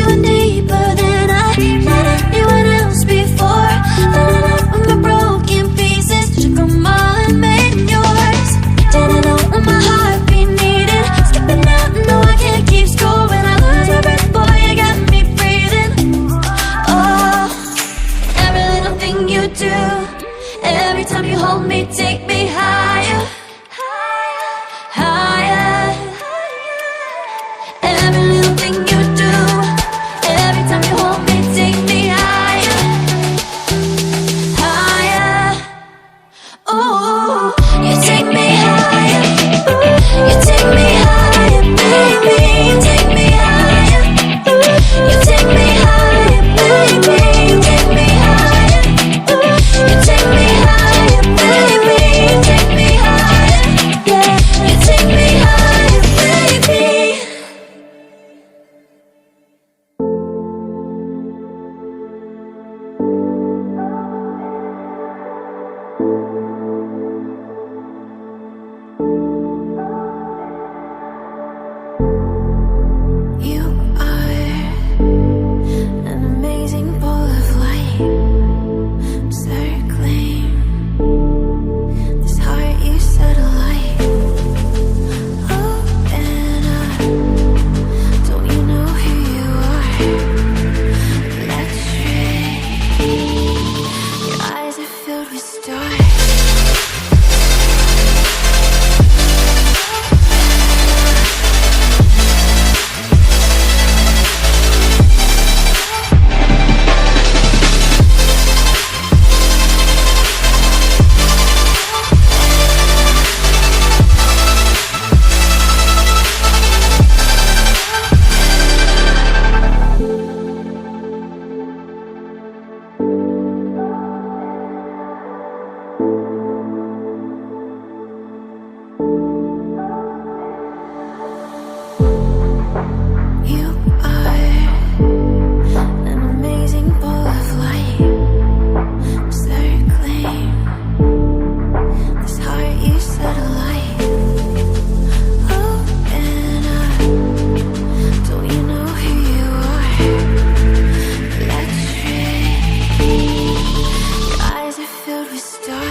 going deeper than I let anyone else before. Lining up with my broken pieces, took them all and made yours. Didn't know what my heart be needing, skipping out, no I can't keep score. When I lose my breath, boy, you got me breathing. Oh, every little thing you do, every time you hold me, take me higher, higher. Every little thing you do, every time you hold me, take me higher, higher. Ooh, you take me higher, you take me higher, baby, you take me higher, you take me higher, baby, you take me higher, you take me higher, baby, you take me higher, yeah, you take me higher, baby. You are an amazing ball of light, circling this heart you set alight. Open up, don't you know who you are? Electric, your eyes are filled with stars. You are an amazing ball of light, circling this heart you set alight. Open up, don't you know who you are? Electric, your eyes are filled with stars.